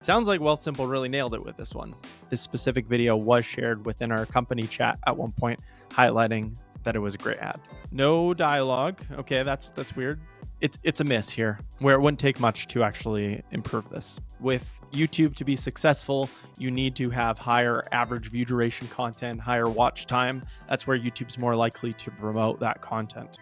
Sounds like Wealthsimple really nailed it with this one. This specific video was shared within our company chat at one point, highlighting that it was a great ad. No dialogue. Okay, that's weird. It's a miss here, where it wouldn't take much to actually improve this. With YouTube to be successful, you need to have higher average view duration content, higher watch time. That's where YouTube's more likely to promote that content.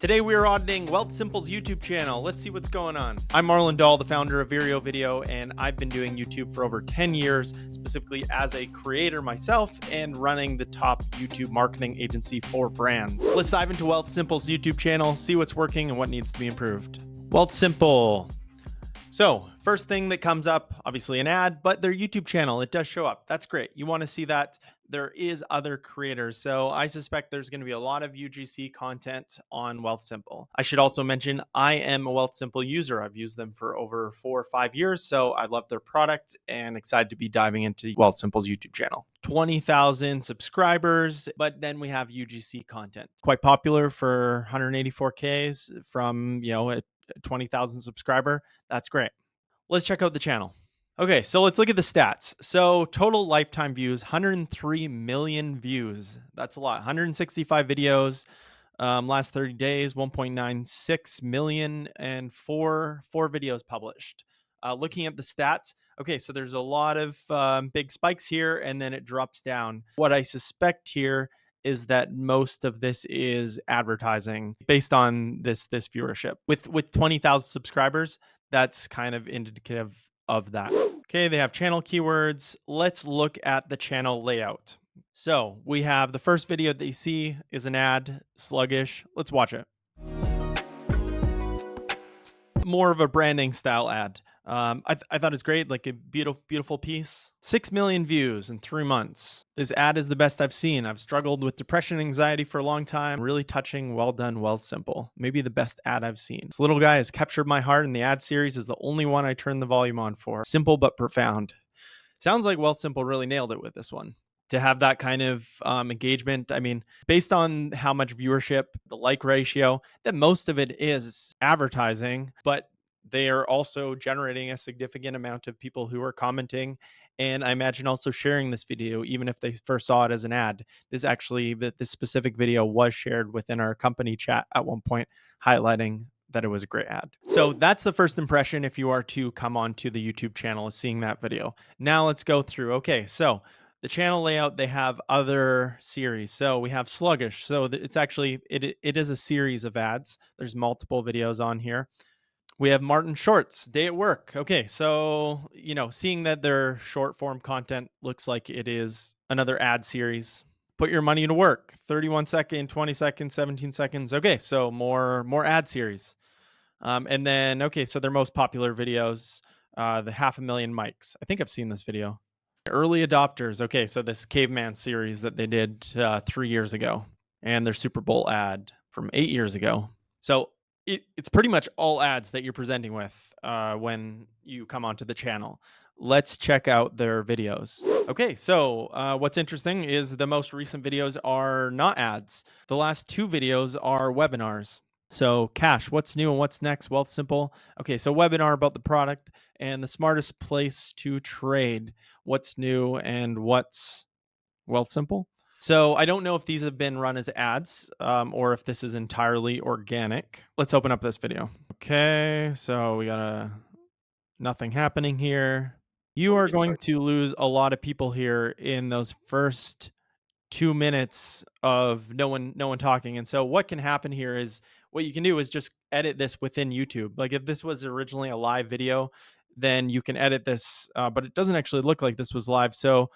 Today we are auditing Wealthsimple's YouTube channel. Let's see what's going on. I'm Marlon Doll, the founder of Vireo Video, and I've been doing YouTube for over 10 years, specifically as a creator myself and running the top YouTube marketing agency for brands. Let's dive into Wealthsimple's YouTube channel, see what's working and what needs to be improved. Wealthsimple. So first thing that comes up, obviously an ad, but their YouTube channel, it does show up. That's great. You want to see that. There is other creators. So I suspect there's going to be a lot of UGC content on Wealthsimple. I should also mention I am a Wealthsimple user. I've used them for over 4 or 5 years. So I love their product and excited to be diving into Wealthsimple's YouTube channel. 20,000 subscribers, but then we have UGC content. Quite popular for 184Ks from, a 20,000 subscriber. That's great. Let's check out the channel. Okay, so let's look at the stats. So total lifetime views, 103 million views. That's a lot. 165 videos, last 30 days, 1.96 million, and four videos published. Looking at the stats, okay, so there's a lot of big spikes here, and then it drops down. What I suspect here is that most of this is advertising based on this viewership. With 20,000 subscribers, that's kind of indicative of that. Okay, they have channel keywords. Let's look at the channel layout. So we have the first video that you see is an ad, sluggish. Let's watch it. More of a branding style ad. I thought it's great, like a beautiful piece. 6 million views in 3 months. This ad is the best I've seen. I've struggled with depression and anxiety for a long time. Really touching, well done, Wealthsimple. Maybe the best ad I've seen. This little guy has captured my heart, and the ad series is the only one I turn the volume on for. Simple but profound. Sounds like Wealthsimple really nailed it with this one. To have that kind of engagement, I mean, based on how much viewership, the like ratio, that most of it is advertising, but they are also generating a significant amount of people who are commenting. And I imagine also sharing this video, even if they first saw it as an ad. This specific video was shared within our company chat at one point, highlighting that it was a great ad. So that's the first impression if you are to come onto the YouTube channel, is seeing that video. Now let's go through. Okay, so the channel layout, they have other series. So we have sluggish. So it's actually, it is a series of ads. There's multiple videos on here. We have Martin Shorts, Day at Work. Okay, so, seeing that their short form content looks like it is another ad series. Put your money to work, 31 second, 20 seconds, 17 seconds. Okay, so more ad series. And then, okay, so their most popular videos, the 500,000 mics. I think I've seen this video. Early adopters. Okay, so this caveman series that they did 3 years ago, and their Super Bowl ad from 8 years ago. So it's pretty much all ads that you're presenting with when you come onto the channel. Let's check out their videos. Okay, so what's interesting is the most recent videos are not ads. The last 2 videos are webinars. So Cash, what's new and what's next? Wealthsimple. Okay, so webinar about the product and the smartest place to trade. What's new and what's Wealthsimple? So I don't know if these have been run as ads or if this is entirely organic. Let's open up this video. Okay, so we got nothing happening here. You are going to lose a lot of people here in those first 2 minutes of no one talking. And so what can happen here is, what you can do is just edit this within YouTube. Like if this was originally a live video, then you can edit this, but it doesn't actually look like this was live. So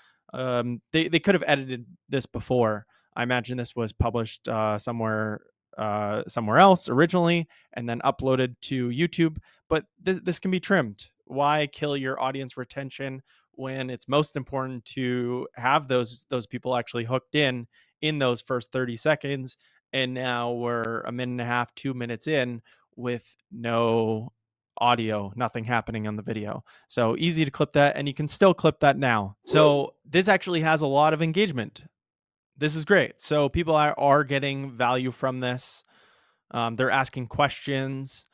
they could have edited this before. I imagine this was published somewhere else originally and then uploaded to YouTube, but this can be trimmed. Why kill your audience retention when it's most important to have those people actually hooked in those first 30 seconds? And now we're a minute and a half, 2 minutes in with no audio, nothing happening on the video. So easy to clip that, and you can still clip that now. So this actually has a lot of engagement. This is great. So people are getting value from this. They're asking questions.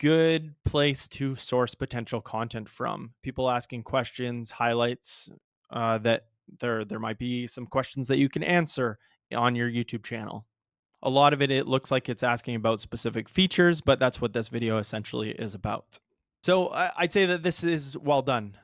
good place to source potential content from. People asking questions, highlights that there might be some questions that you can answer on your YouTube channel. A lot of it looks like it's asking about specific features, but that's what this video essentially is about. So I'd say that this is well done.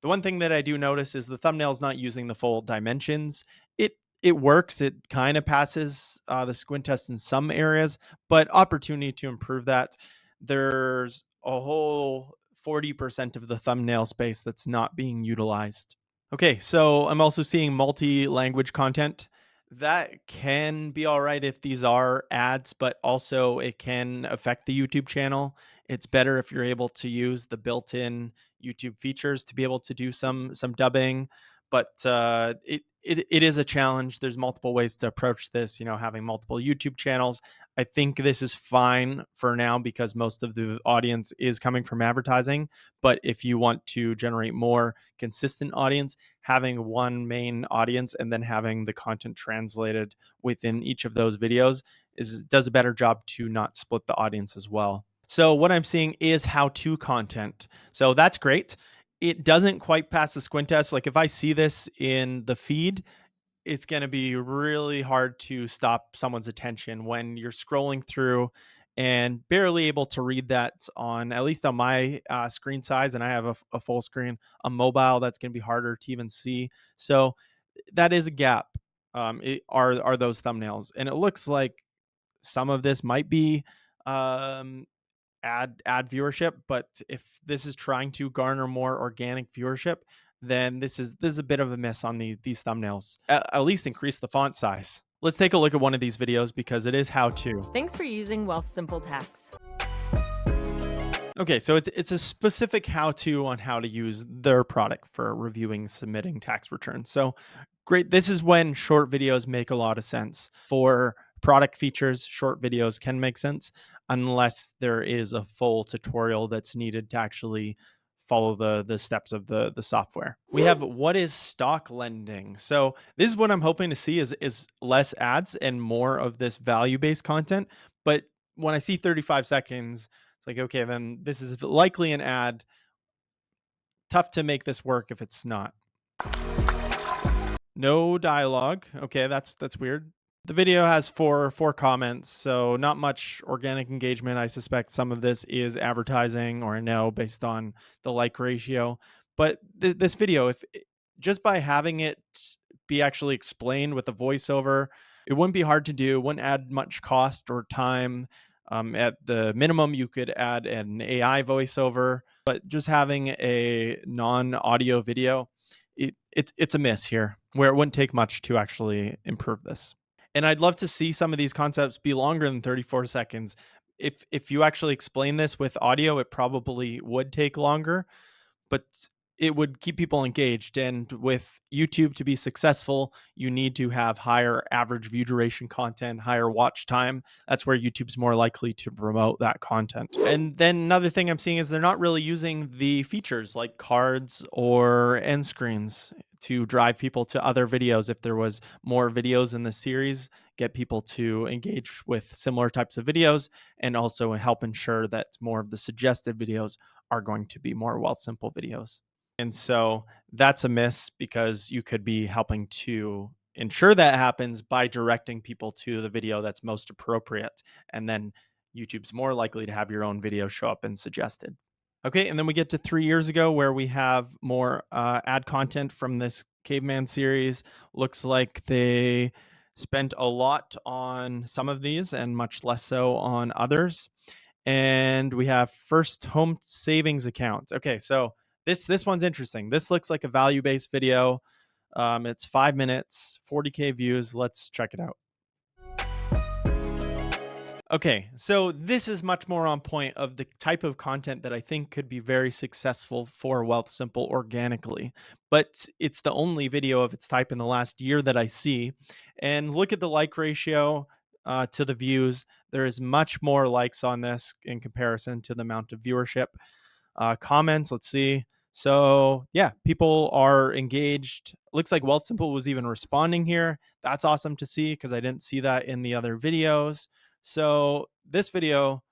The one thing that I do notice is the thumbnail's not using the full dimensions. It works. It kind of passes the squint test in some areas, but opportunity to improve that. There's a whole 40% of the thumbnail space that's not being utilized. Okay, so I'm also seeing multi-language content. That can be all right if these are ads, but also it can affect the YouTube channel. It's better if you're able to use the built-in YouTube features to be able to do some dubbing, but it is a challenge. There's multiple ways to approach this. Having multiple YouTube channels. I think this is fine for now because most of the audience is coming from advertising. But if you want to generate more consistent audience, having one main audience and then having the content translated within each of those videos does a better job to not split the audience as well. So what I'm seeing is how-to content. So that's great. It doesn't quite pass the squint test. Like if I see this in the feed, it's going to be really hard to stop someone's attention when you're scrolling through and barely able to read that on, at least on my screen size. And I have a full screen on mobile. That's going to be harder to even see. So that is a gap. Are those thumbnails. And it looks like some of this might be ad viewership, but if this is trying to garner more organic viewership, then this is a bit of a miss on these thumbnails. At least increase the font size. Let's take a look at one of these videos because it is how to. Thanks for using Wealthsimple Tax. Okay, so it's a specific how-to on how to use their product for reviewing, submitting tax returns. So great. This is when short videos make a lot of sense. For product features, short videos can make sense unless there is a full tutorial that's needed to actually follow the steps of the software. We have what is stock lending. So this is what I'm hoping to see is less ads and more of this value-based content. But when I see 35 seconds, it's like, okay, then this is likely an ad. Tough to make this work if it's not. No dialogue. Okay, that's weird. The video has four comments, so not much organic engagement. I suspect some of this is advertising, or no, based on the like ratio. But this video, if just by having it be actually explained with a voiceover, it wouldn't be hard to do. It wouldn't add much cost or time. At the minimum, you could add an AI voiceover, but just having a non-audio video, it's a miss here, where it wouldn't take much to actually improve this. And I'd love to see some of these concepts be longer than 34 seconds. If you actually explain this with audio, it probably would take longer, but it would keep people engaged. And with YouTube to be successful, you need to have higher average view duration content, higher watch time. That's where YouTube's more likely to promote that content. And then another thing I'm seeing is they're not really using the features like cards or end screens to drive people to other videos. If there was more videos in the series, get people to engage with similar types of videos, and also help ensure that more of the suggested videos are going to be more Wealthsimple videos. And so that's a miss because you could be helping to ensure that happens by directing people to the video that's most appropriate. And then YouTube's more likely to have your own video show up and suggested. Okay, and then we get to 3 years ago where we have more ad content from this caveman series. Looks like they spent a lot on some of these and much less so on others. And we have first home savings accounts. Okay, so this one's interesting. This looks like a value-based video. It's 5 minutes, 40K views. Let's check it out. Okay, so this is much more on point of the type of content that I think could be very successful for Wealthsimple organically. But it's the only video of its type in the last year that I see. And look at the like ratio to the views. There is much more likes on this in comparison to the amount of viewership. Comments, let's see. So yeah, people are engaged. Looks like Wealthsimple was even responding here. That's awesome to see because I didn't see that in the other videos. So this video,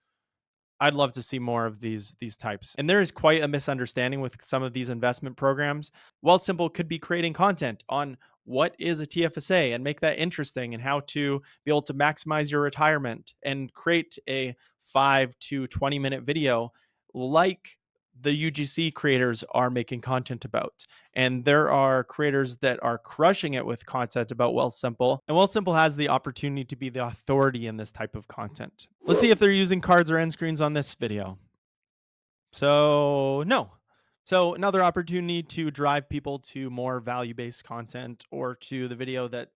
I'd love to see more of these types. And there is quite a misunderstanding with some of these investment programs. Wealthsimple could be creating content on what is a TFSA and make that interesting, and how to be able to maximize your retirement, and create a 5 to 20-minute video like the UGC creators are making content about. And there are creators that are crushing it with content about Wealthsimple, and Wealthsimple has the opportunity to be the authority in this type of content. Let's see if they're using cards or end screens on this video. So no. So another opportunity to drive people to more value-based content, or to the video that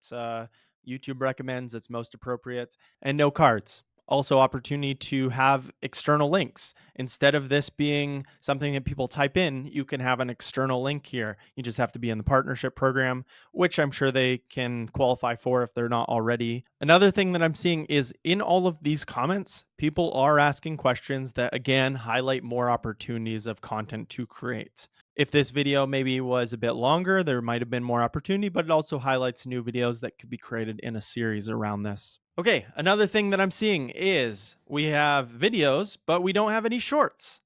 YouTube recommends that's most appropriate, and no cards. Also, opportunity to have external links. Instead of this being something that people type in, you can have an external link here. You just have to be in the partnership program, which I'm sure they can qualify for if they're not already. Another thing that I'm seeing is in all of these comments, people are asking questions that, again, highlight more opportunities of content to create. If this video maybe was a bit longer, there might have been more opportunity, but it also highlights new videos that could be created in a series around this. Okay, another thing that I'm seeing is we have videos, but we don't have any shorts.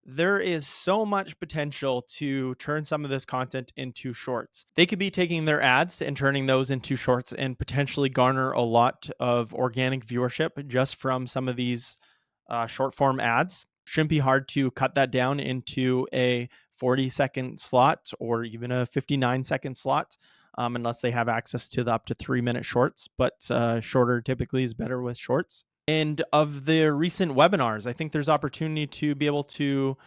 There is so much potential to turn some of this content into shorts. They could be taking their ads and turning those into shorts, and potentially garner a lot of organic viewership just from some of these short form ads. Shouldn't be hard to cut that down into a 40-second slot, or even a 59-second slot, unless they have access to the up to 3-minute shorts. But shorter typically is better with shorts. And of the recent webinars, I think there's opportunity to be able to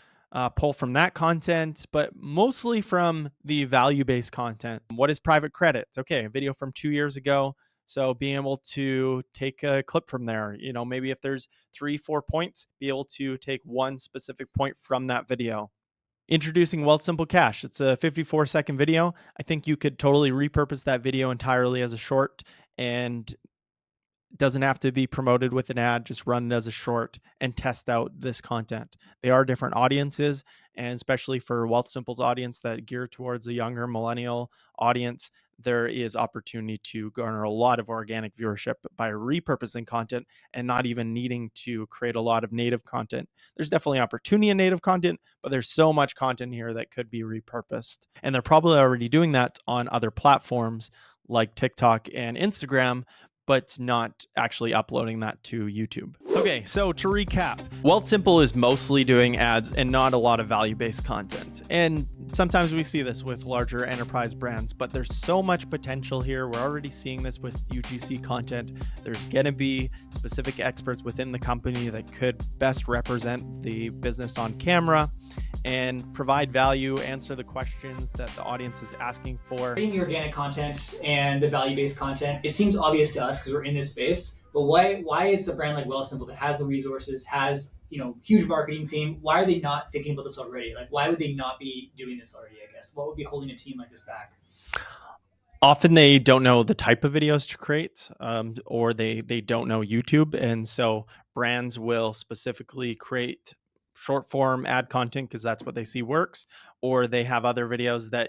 pull from that content, but mostly from the value-based content. What is private credit? Okay, a video from 2 years ago. So being able to take a clip from there, maybe if there's 3-4 points, be able to take one specific point from that video. Introducing Wealthsimple Cash. It's a 54-second video. I think you could totally repurpose that video entirely as a short, and doesn't have to be promoted with an ad. Just run it as a short and test out this content. They are different audiences, and especially for Wealthsimple's audience that gear towards a younger millennial audience, there is opportunity to garner a lot of organic viewership by repurposing content and not even needing to create a lot of native content. There's definitely opportunity in native content, but there's so much content here that could be repurposed. And they're probably already doing that on other platforms like TikTok and Instagram, but not actually uploading that to YouTube. Okay, so to recap, Wealthsimple is mostly doing ads and not a lot of value-based content. And sometimes we see this with larger enterprise brands, but there's so much potential here. We're already seeing this with UGC content. There's gonna be specific experts within the company that could best represent the business on camera and provide value, answer the questions that the audience is asking for. Creating the organic content and the value-based content, it seems obvious to us because we're in this space, but why is a brand like Wealthsimple that has the resources, has huge marketing team, why are they not thinking about this already? Like, why would they not be doing this already, I guess? What would be holding a team like this back? Often they don't know the type of videos to create, or they don't know YouTube. And so brands will specifically create short form ad content because that's what they see works, or they have other videos that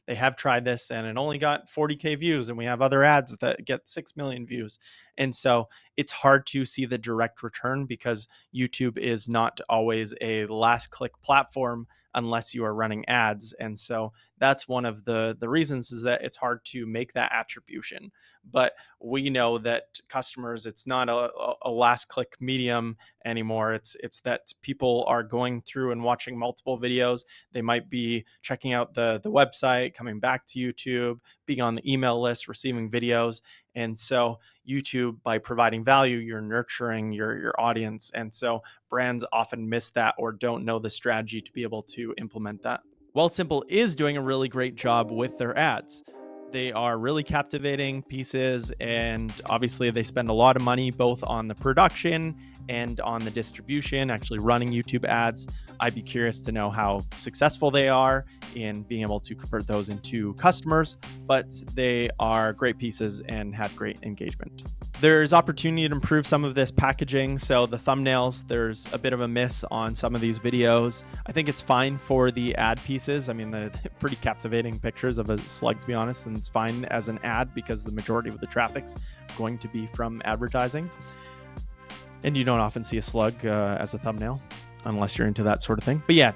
they have tried this and it only got 40K views, and we have other ads that get 6 million views. And so it's hard to see the direct return because YouTube is not always a last click platform unless you are running ads. And so that's one of the reasons, is that it's hard to make that attribution. But we know that customers, it's not a last click medium anymore. It's that people are going through and watching multiple videos. They might be checking out the website, coming back to YouTube, being on the email list, receiving videos. And so YouTube, by providing value, you're nurturing your audience. And so brands often miss that or don't know the strategy to be able to implement that. Wealthsimple is doing a really great job with their ads. They are really captivating pieces, and obviously they spend a lot of money both on the production and on the distribution, actually running YouTube ads. I'd be curious to know how successful they are in being able to convert those into customers, but they are great pieces and had great engagement. There's opportunity to improve some of this packaging. So the thumbnails, there's a bit of a miss on some of these videos. I think it's fine for the ad pieces. I mean, the pretty captivating pictures of a slug, to be honest, and it's fine as an ad because the majority of the traffic's going to be from advertising. And you don't often see a slug as a thumbnail unless you're into that sort of thing. But yeah,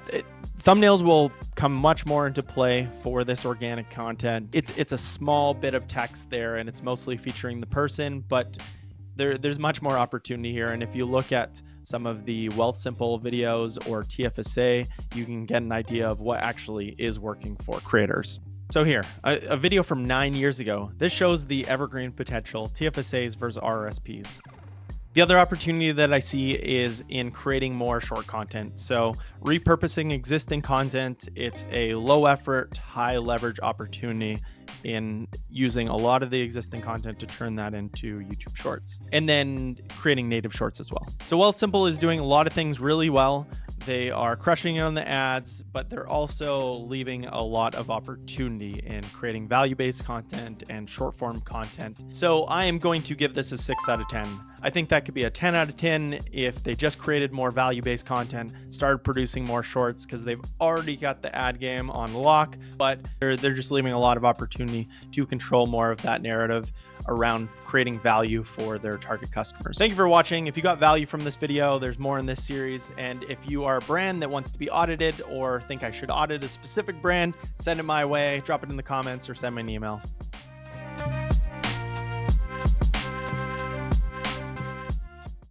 thumbnails will come much more into play for this organic content. It's a small bit of text there, and it's mostly featuring the person, but there's much more opportunity here. And if you look at some of the Wealthsimple videos or TFSA, you can get an idea of what actually is working for creators. So here, a video from 9 years ago. This shows the evergreen potential, TFSAs versus RRSPs. The other opportunity that I see is in creating more short content. So repurposing existing content, it's a low effort, high leverage opportunity in using a lot of the existing content to turn that into YouTube Shorts, and then creating native shorts as well. So Wealthsimple is doing a lot of things really well. They are crushing it on the ads, but they're also leaving a lot of opportunity in creating value-based content and short-form content. So I am going to give this a 6 out of 10. I think that could be a 10 out of 10 if they just created more value-based content, started producing more shorts, because they've already got the ad game on lock, but they're just leaving a lot of opportunity to control more of that narrative around creating value for their target customers. Thank you for watching. If you got value from this video, there's more in this series. And if you are a brand that wants to be audited or think I should audit a specific brand, send it my way, drop it in the comments, or send me an email.